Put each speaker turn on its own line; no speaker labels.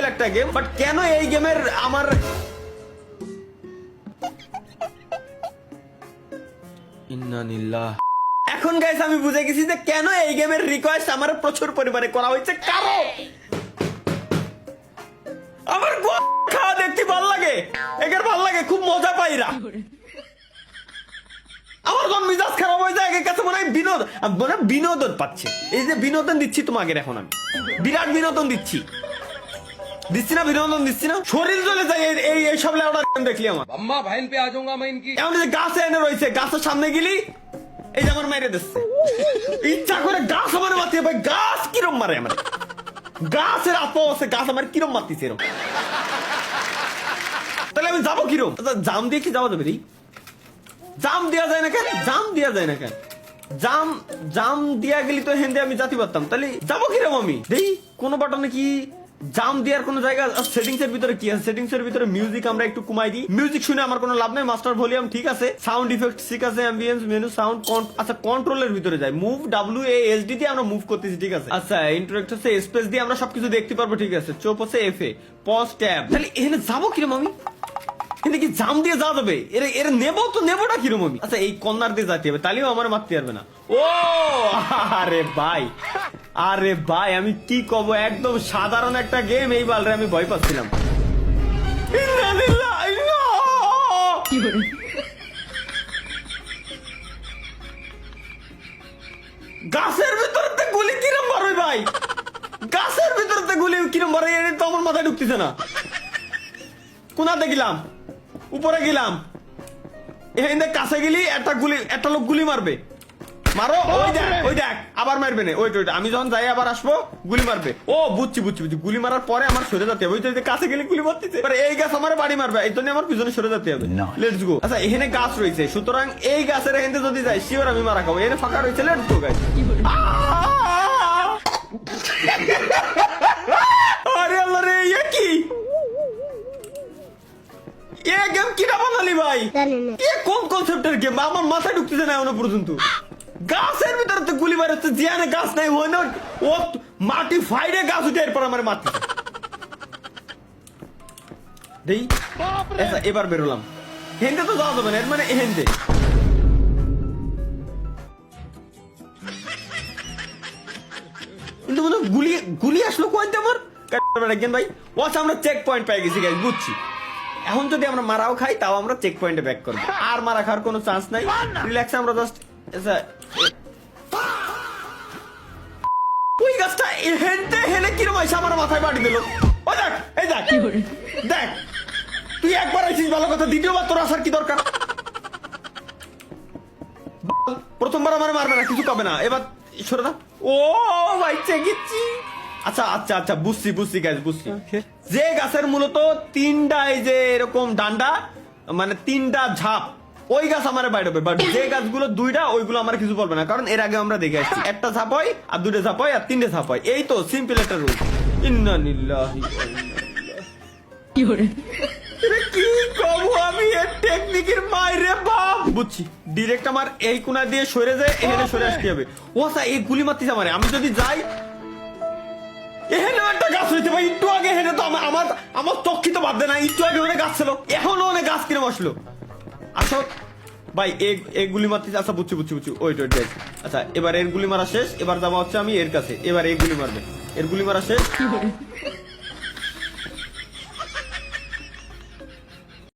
একটা game, but কেন এই গেমের আমার ইন্নালিল্লাহ। এখন গাইস আমি বুঝে গেছি যে কেন এই গেমের রিকোয়েস্ট আমার প্রচুর পরিমাণে করা হয়েছে, কারণ আমার খাওয়া দেখতে ভালো লাগে, একের ভালো লাগে, খুব মজা পাইরা। আমার যখন মিজাজ খারাপ হয়ে যায় একের কাছে মনে হয় বিনোদন পাচ্ছে। এই যে বিনোদন দিচ্ছি তোমাকে, এখন আমি বিরাট বিনোদন দিচ্ছি না, বিনোদন দিচ্ছি না, শরীর চলে যায় এই সব লেওটা দেখলি আমার।
अम्मा बहन पे आ जाऊंगा मैं इनकी।
এমন যে গাছে এনে রয়েছে, গাছের সামনে গেলি এই যে আমার মেরে দিচ্ছে, ইচ্ছা করে গাছ আমার মারতে, ভাই গাছ কিরম মারে আমার, গাছের আপা আছে, গাছ আমার কিরম মারতেছে এরকম, তাহলে আমি যাবো কিরম? আচ্ছা জাম দিয়ে কি যাওয়া যাবে রে? জাম দেওয়া যায় না কেন? জাম দেওয়া যায় না কেন? জাম দিয়া গেলি তো হেন্দে আমি জাতি পারতাম, তাহলে যাবো কিরম আমি? দেই কোন বাটনে কি জাম দেওয়ার কোন জায়গা? সেটিংস এর ভিতরে কি আছে? সেটিংস এর ভিতরে মিউজিক আমরা একটু কমাই দিই। মিউজিক শুনে আমার কোনো লাভ নাই, মাস্টার ভলিউম ঠিক আছে, সাউন্ড ইফেক্ট ঠিক আছে, অ্যাম্বিয়েন্স মেনু সাউন্ড, আচ্ছা কন্ট্রোলের ভিতরে যাই, মুভ WASD দিয়ে আমরা মুভ করতেছি ঠিক আছে। আচ্ছা ইন্টারেক্ট হচ্ছে স্পেস দিয়ে আমরা সবকিছু দেখতে পারবো ঠিক আছে, চোপ হচ্ছে FA, পজ ট্যাব। তাহলে এখানে যাবো কিরম আমি? কিন্তু কি জাম দিয়ে যাওয়া যাবে? এর নেবো তো নেবোটা কিরম আমি? আচ্ছা এই কর্নার দিয়ে যাতে হবে, তাহলেও আমার মারতে পারবে না। ও আরে ভাই আমি কি কব, একদম সাধারণ একটা গেম, এই বালরে আমি ভয় পাচ্ছিলাম। গাছের ভিতরতে গুলি কিরম মারবে ভাই? গাছের ভিতরতে গুলি কিরম মারে? এটা তো আমার মাথায় ঢুকতেছে না। কোনাতে গেলাম, উপরে গেলাম, এখানে কাছে গেলি একটা লোক গুলি মারবে, মারো, ওই দেখ আবার মারবে না, ওই আমি যখন যাই আবার আসবো গুলি মারবে। ও বুঝছি, গুলি মারার পরে আমার সরে যেতে হবে, ওই যে কাছে গেলে গুলি মারতেছে, এই গাছ আমার বাড়ি মারবে, এই জন্য আমার পিছনে সরে যেতে হবে। Let's go. আচ্ছা এখানে গাছ রয়েছে, সুতরাং এই গাছের এখানে যদি যাই শিওর আমি মারা খাবো। এখানে ফাঁকা রয়েছে, লেটস গো গাইস। আরে আল্লাহ রে, এ কি গেম কিরা বানালি ভাই? কোন কনসেপ্টের গেম আমার মাথায় ঢুকতেছে না এখনো পর্যন্ত। গাছের ভিতরে তো গুলি মারছে, জিয়ানে গাছ নাই, হয় না ও মাটি ফাইডে গাছ উঠে এরপর আমার মারতেছে। দেই আচ্ছা এবার বেরোলাম, হেনতে তো যাওয়া যাবে না, এর মানে হেনতে কিন্তু মনে গুলি আসলো কোয়ান্তে আমার ভাই। ও আচ্ছা আমরা চেক পয়েন্ট পেয়ে গেছি গাইস, বুঝছি। এখন যদি আমরা মারাও খাই তাও আমরা চেক পয়েন্টে ব্যাক করবো, আর মারা খাওয়ার কোনো চান্স নাই। রিল্যাক্স আমরা জাস্ট ওই গাছটা হেলে কিরম আইসা আমার মাথায় বাড়ি দিল। ও দেখ, এই দেখ তুই একবার আইছিস ভালো কথা, দ্বিতীয়বার তোর আসার কি দরকার? প্রথমবার আমার মারবে না, কিছু পাবে না, এবার সরে দা। ও ভাই চেগিচ্ছি। আচ্ছা বুঝছি গাছ, বুঝছি। যে গাছের মূলত তিনটা এই যে এরকম ডান্ডা, মানে তিনটা ঝাপ, ওই গাছ আমার বাইরে হবে, বাট যে গাছগুলো দুইটা ওইগুলো আমার কিছু বলবে না, কারণ এর আগে আমরা দেখে আসছি একটা ঝাপ হয় আর দুটো ঝাপ হয় আর তিনটে ঝাপ হয়, এই তো সিম্পল একটা রুল। ইন্নালিল্লাহি কি কব আমি এর টেকনিকের মাইরে বাপ। বুঝছি, ডিরেক্ট আমার এই কোণা দিয়ে সরে যায়, এখানে সরে আসতে হবে। ও আচ্ছা এই গুলি মারতেছে আমারে, আমি যদি যাই এখানে একটা গাছ হইতে ভাই, একটু আগে হেনে তো আমার চক্ষি তো বাদ না, একটু আগে ওখানে গাছ ছিল, এখনো অনেক গাছ কিরম আসলো। আসো ভাই এই গুলি মারতেছে। আচ্ছা বুঝছি ওই আচ্ছা এবার এর গুলি মারা শেষ, এবার যাওয়া হচ্ছে আমি এর কাছে, এবার এই গুলি মারবে, এর গুলি মারা শেষ।